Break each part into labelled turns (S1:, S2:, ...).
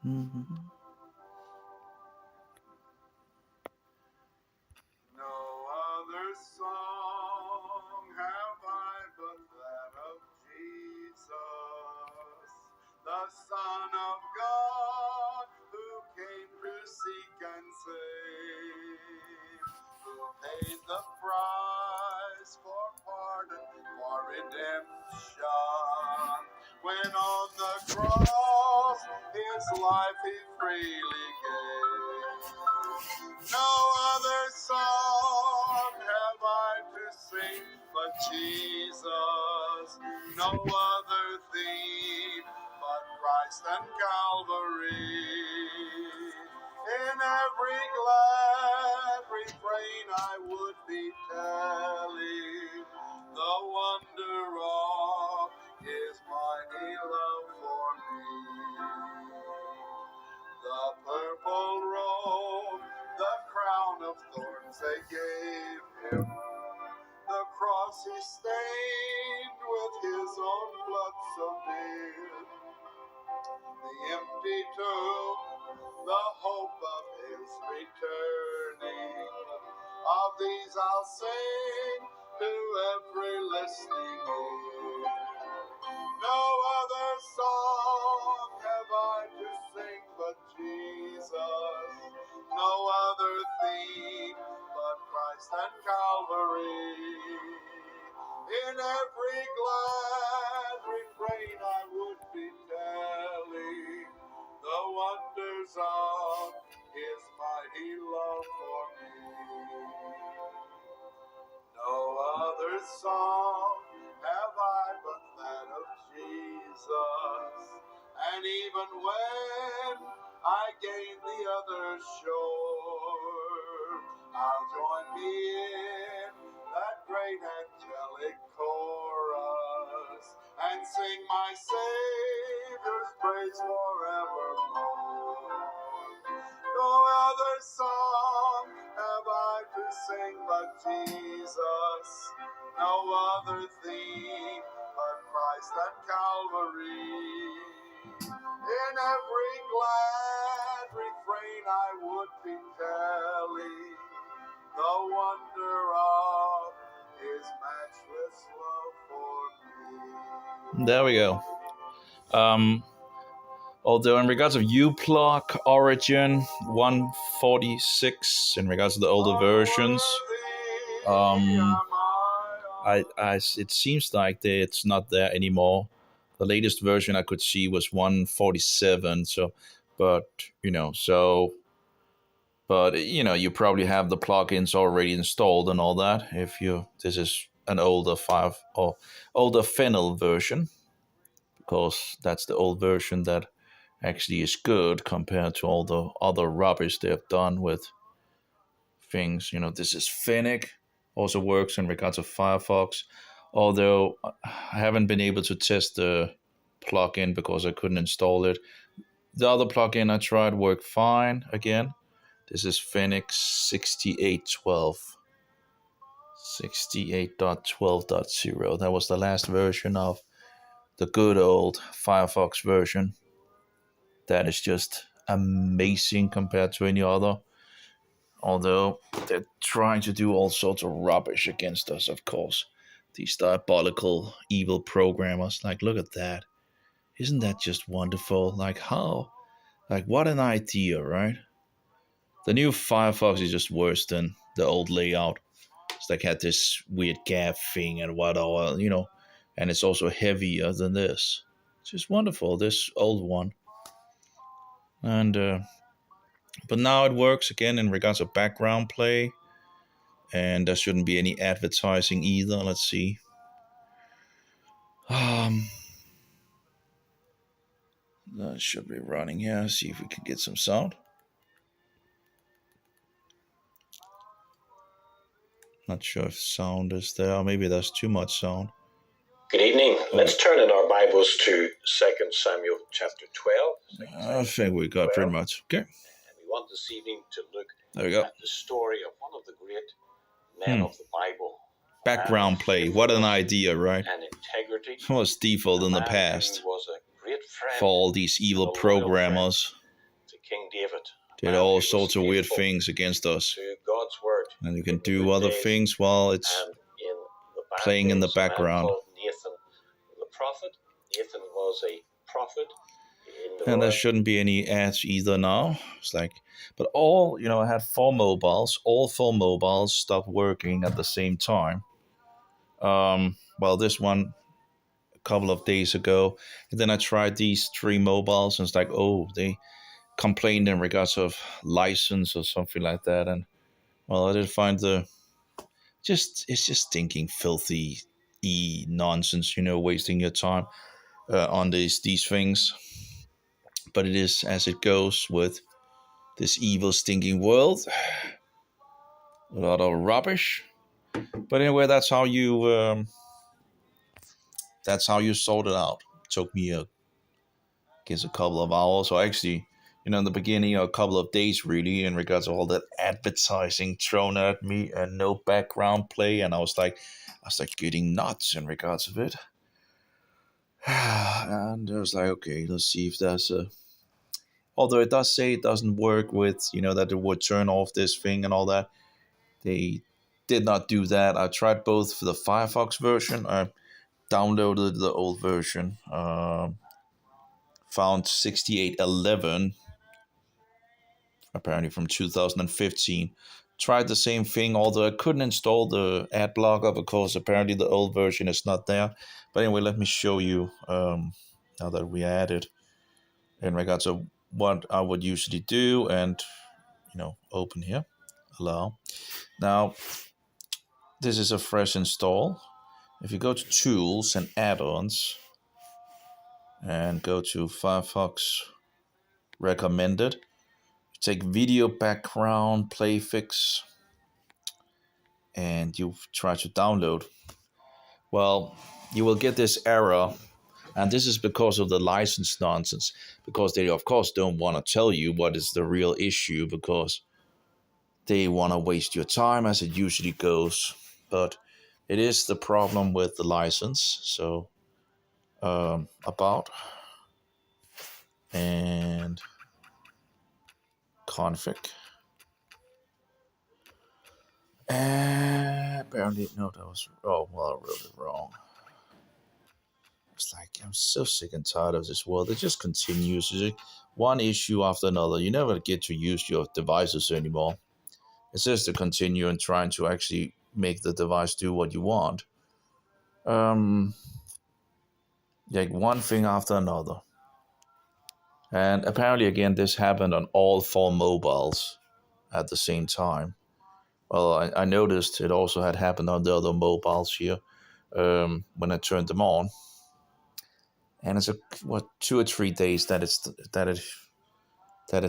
S1: Mhm.
S2: No other song have I but that of Jesus, the Son of God, who came to seek and save, who paid the price for pardon, for redemption, when on the cross his life he freely gave. No other song have I to sing but Jesus, no other theme but Christ and Calvary. In every glad refrain I would be telling the wonder of his mighty love for me. The purple robe, the crown of thorns they gave him, the cross he stained with his own blood so dear, the empty tomb, the hope of his returning. Of these I'll sing to every listening ear. No other song have I to sing but Jesus, no other theme but Christ and Calvary. In every glad refrain I would be telling the wonders of his mighty love for me. No other song have I but that of Jesus, and even when I gain the other shore, I'll join me in that great angelic chorus and sing my Savior's praise forevermore. No other song have I to sing but Jesus, no other theme but Christ and Calvary. In every glad refrain I would be telling the wonder of his matchless love for me.
S1: There we go. Although in regards of uplog origin 146, in regards to the older versions, it seems like it's not there anymore. The latest version I could see was 147. But you probably have the plugins already installed and all that. This is an older older Fennel version, because that's the old version that actually is good compared to all the other rubbish they have done with things. This is Fennec, also works in regards of Firefox, although I haven't been able to test the plugin because I couldn't install it. The other plugin I tried worked fine again. This is Fennec 6812. 68.12.0. That was the last version of the good old Firefox version. That is just amazing compared to any other. Although they're trying to do all sorts of rubbish against us, of course. These diabolical, evil programmers. Like, look at that. Isn't that just wonderful? Like, how? Like, what an idea, right? The new Firefox is just worse than the old layout. It's like had this weird gap thing and whatever, and it's also heavier than this. It's just wonderful, this old one. And but now it works again in regards of background play, and there shouldn't be any advertising either. Let's see. That should be running here. See if we can get some sound. Not sure if sound is there. Maybe there's too much sound.
S3: Good evening. Let's turn in our Bibles to 2 Samuel chapter 12.
S1: I think we got pretty much. Okay.
S3: And we want this evening to look
S1: There we go.
S3: at the story of one of the great men of the Bible.
S1: Background play. What an idea, right?
S3: And integrity.
S1: It was default in the past
S3: Was a great friend
S1: for all these evil programmers. get all
S3: he was
S1: sorts of weird
S3: faithful
S1: things against us.
S3: to God's word
S1: And you can
S3: in the
S1: do
S3: good
S1: other
S3: days
S1: things while it's
S3: and in the bad
S1: playing in the
S3: days. A man
S1: background.
S3: called Nathan the prophet. Nathan was a prophet in the
S1: And there
S3: royal.
S1: shouldn't be any ads either now. It's like, but all, I had all 4 mobiles stopped working at the same time. Well, this one a couple of days ago. And then I tried these 3 mobiles and it's like, oh, they complained in regards of license or something like that. And well, I did find it's just stinking filthy nonsense, wasting your time on these things. But it is as it goes with this evil, stinking world. A lot of rubbish. But anyway, that's how you sort it out. It took me a couple of hours, or actually, in the beginning, a couple of days really, in regards to all that advertising thrown at me and no background play, and I was like getting nuts in regards of it. And I was like, okay, let's see if there's a. Although it does say it doesn't work with, that it would turn off this thing and all that. They did not do that. I tried both for the Firefox version. I downloaded the old version. Found 6811, apparently from 2015. Tried the same thing, although I couldn't install the ad blocker because apparently the old version is not there. But anyway, let me show you now that we added in regards to what I would usually do, and open here, allow. Now this is a fresh install. If you go to Tools and Add-ons and go to Firefox Recommended, take Video Background Play Fix, and you try to download. Well, you will get this error, and this is because of the license nonsense, because they of course don't want to tell you what is the real issue, because they want to waste your time, as it usually goes. But it is the problem with the license. So about and config, and apparently no, that was, oh well, I wrote it wrong. It's like, I'm so sick and tired of this world. It just continues. It's like one issue after another. You never get to use your devices anymore. It says to continue and trying to actually make the device do what you want. Like one thing after another. And apparently, again, this happened on all 4 mobiles at the same time. Well, I noticed it also had happened on the other mobiles here when I turned them on. And it's 2 or 3 days that it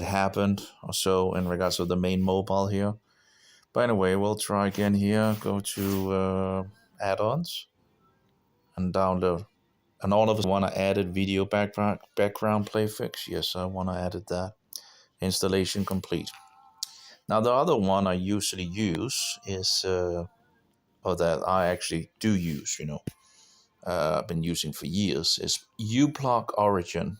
S1: happened or so in regards to the main mobile here. But anyway, we'll try again here. Go to add-ons and download. And all of us want to add video background play fix. Yes, I want to add that. Installation complete. Now the other one I usually use is, or that I actually do use, I've been using for years, is uBlock Origin.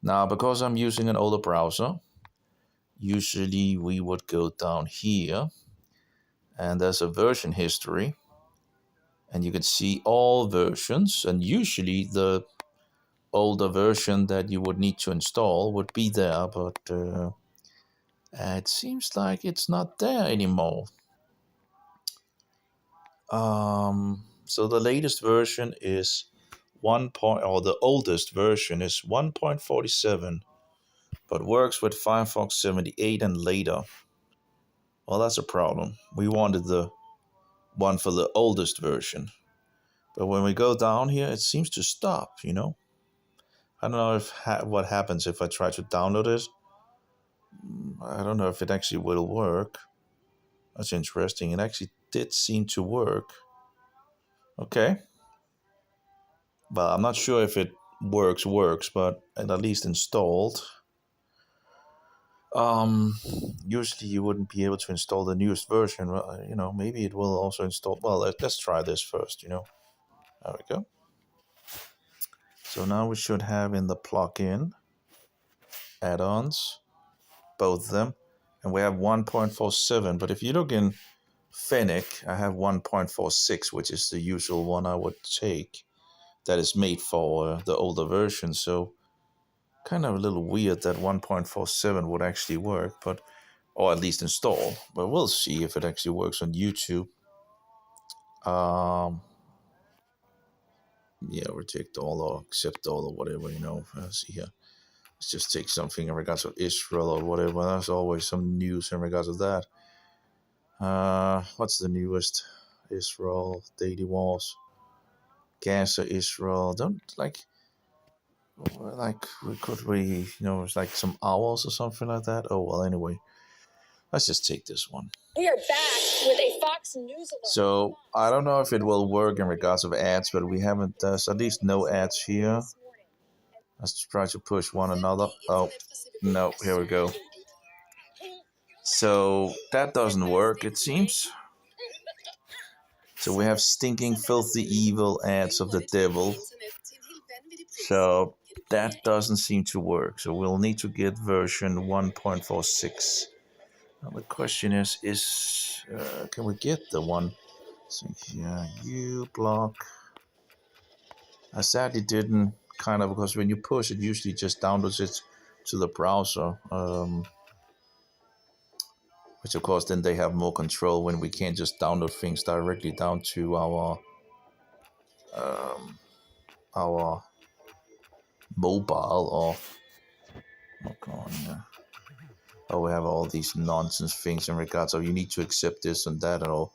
S1: Now, because I'm using an older browser, usually we would go down here and there's a version history, and you can see all versions, and usually the older version that you would need to install would be there, but it seems like it's not there anymore. So the latest version is the oldest version is 1.47, but works with Firefox 78 and later. Well, that's a problem. We wanted the one for the oldest version. But when we go down here, it seems to stop, I don't know what happens if I try to download it. I don't know if it actually will work. That's interesting. It actually did seem to work. Okay. Well, I'm not sure if it works, but at least installed. Usually you wouldn't be able to install the newest version. Well, maybe it will also install. Well, let's try this first, There we go. So now we should have in the plugin add-ons both of them, and we have 1.47. But if you look in Fennec, I have 1.46, which is the usual one I would take. That is made for the older version. So kind of a little weird that 1.47 would actually work, but or at least install. But we'll see if it actually works on YouTube. Yeah, reject all or accept all or whatever, Let's see here. Let's just take something in regards of Israel or whatever. There's always some news in regards of that. What's the newest? Israel, Daily Wars, Gaza, Israel. Don't like could we, it's like some hours or something like that. Oh well, anyway, let's just take this one.
S4: We are back with a Fox News alert.
S1: So I don't know if it will work in regards of ads, but we haven't. There's at least no ads here. Let's try to push one another. Oh no, here we go. So that doesn't work, it seems. So we have stinking, filthy, evil ads of the devil. So that doesn't seem to work. So we'll need to get version 1.46. Now the question is can we get the one? So yeah, you block. I sadly didn't because when you push it usually just downloads it to the browser. Which of course then they have more control when we can't just download things directly down to our mobile or we have all these nonsense things in regards of you need to accept this and that or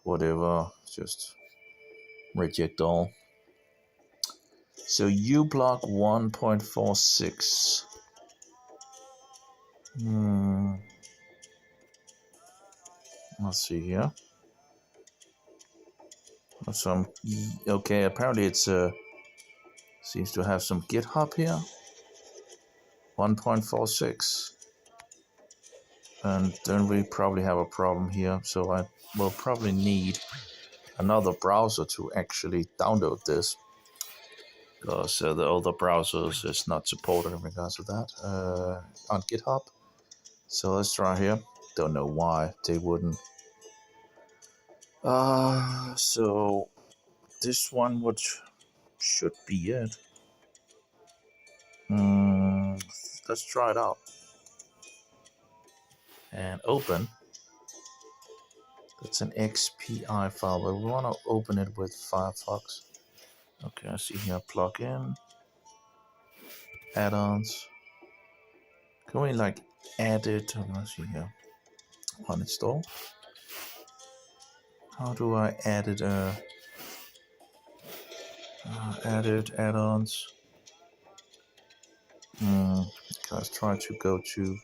S1: whatever. Just reject all. So you block 1.46. Let's see here. Some okay. Apparently it's seems to have some GitHub here. 1.46. And then we probably have a problem here. So I will probably need another browser to actually download this. Because the other browsers is not supported in regards to that on GitHub. So let's try here. Don't know why they wouldn't. So this one should be it. Let's try it out. And open. It's an XPI file, but we want to open it with Firefox. Okay, I see here plugin, add-ons. Can we add it? Let's see here. Uninstall. How do I add it? Added add-ons. Let's try to go to.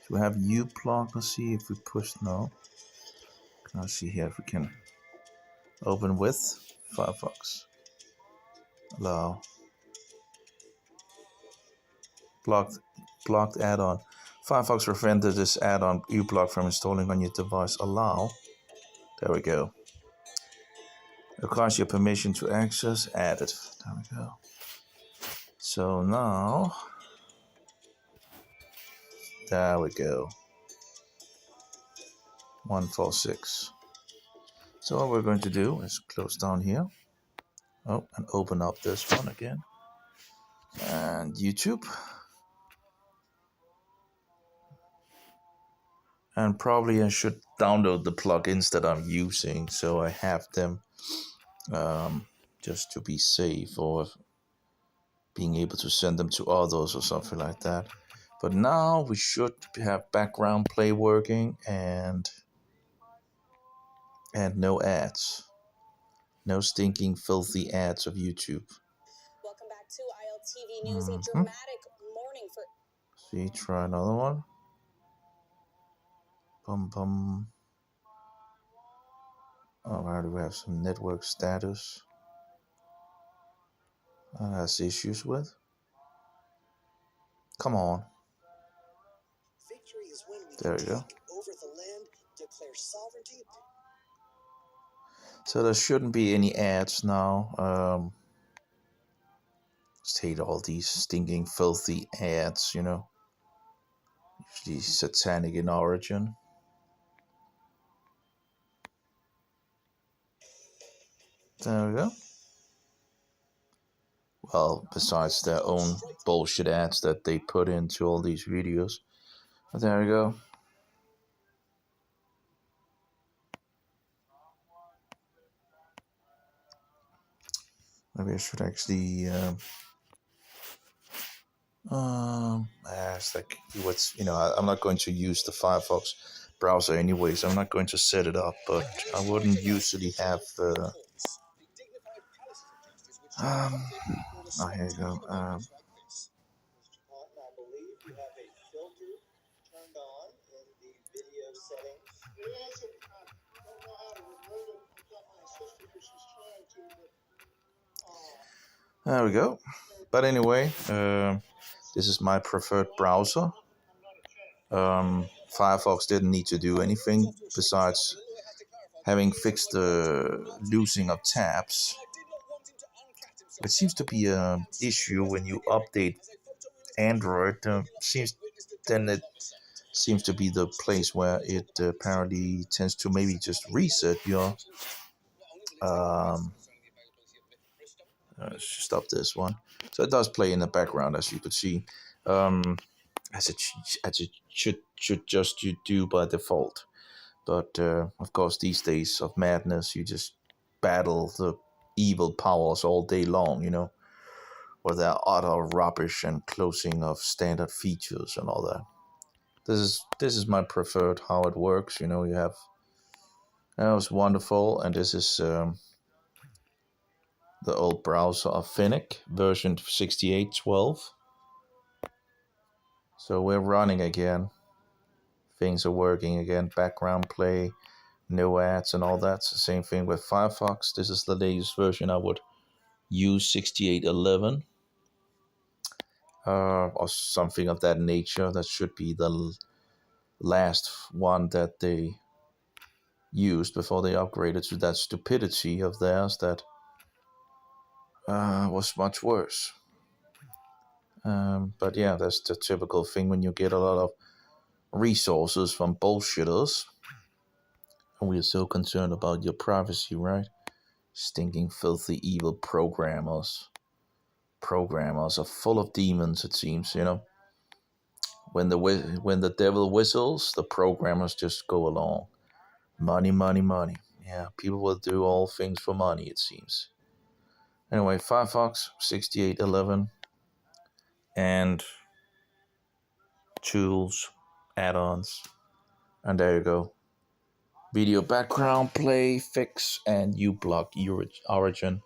S1: So we have uplog. Let's see if we push no. Let's see here if we can open with Firefox. Allow. Blocked add-on. Firefox prevented this add-on uplog from installing on your device. Allow. There we go. Requires your permission to access. Added. There we go. So now. There we go. 146. So what we're going to do is close down here. Oh, and open up this one again. And YouTube. And probably I should download the plugins that I'm using so I have them just to be safe or being able to send them to others or something like that. But now we should have background play working and no ads. No stinking filthy ads of YouTube.
S4: Welcome back to ILTV News. A dramatic morning for.
S1: See, try another one. Bum. Oh, already we have some network status. Has issues with. Come on. There we go.
S4: Over the land, declare sovereignty.
S1: So there shouldn't be any ads now. Just hate all these stinking, filthy ads, you know. Usually satanic in origin. There we go. Well, besides their own bullshit ads that they put into all these videos. But there we go. Maybe I should actually it's like what's I'm not going to use the Firefox browser anyway, so I'm not going to set it up, but I wouldn't usually have here you go. There we go. But anyway, this is my preferred browser. Firefox didn't need to do anything besides having fixed the losing of tabs. It seems to be an issue when you update Android. It seems to be the place where it apparently tends to maybe just reset your. Stop this one. So it does play in the background, as you could see, as it should just you do by default. But of course, these days of madness, you just battle the evil powers all day long, you know, with their utter rubbish and closing of standard features and all that. This is my preferred how it works. You know, you have that was wonderful, and this is the old browser of Fennec version 68.12. So we're running again. Things are working again. Background play, no ads and all that. It's the same thing with Firefox. This is the latest version. I would use 68.11 or something of that nature. That should be the last one that they used before they upgraded to that stupidity of theirs that was much worse. But yeah, that's the typical thing when you get a lot of resources from bullshitters. And we are so concerned about your privacy, right? Stinking, filthy, evil programmers. Programmers are full of demons, it seems, you know. When the devil whistles, the programmers just go along. Money, money, money. Yeah, people will do all things for money, it seems. Anyway, Firefox 68.11 and tools, add-ons, and there you go. Video background play, fix, and uBlock origin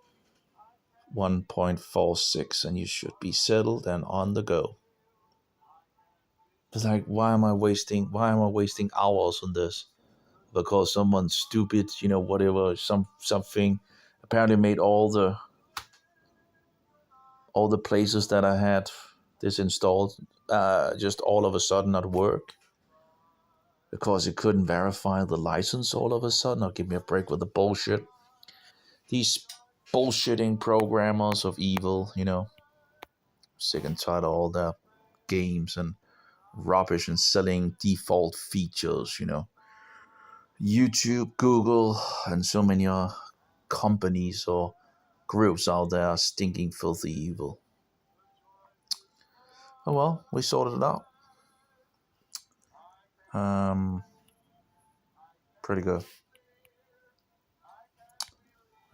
S1: 1.46, and you should be settled and on the go. It's like, why am I wasting hours on this? Because someone stupid, you know, whatever, something apparently made all the places that I had this installed just all of a sudden not work because it couldn't verify the license all of a sudden. Or give me a break with the bullshit. These bullshitting programmers of evil, you know. Sick and tired of all their games and rubbish and selling default features, you know. YouTube, Google, and so many companies or groups out there are stinking, filthy evil. Oh well, we sorted it out. Pretty good.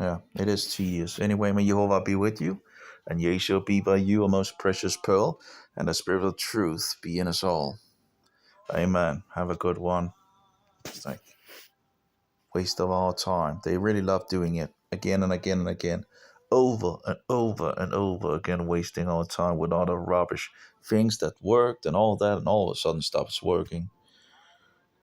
S1: Yeah, it is tedious. Anyway, may Jehovah be with you, and ye shall be by you a most precious pearl, and the spirit of truth be in us all. Amen. Have a good one. It's like waste of our time. They really love doing it again and again and again, over and over and over again, wasting our time with all the rubbish things that worked and all that, and all of a sudden stops working.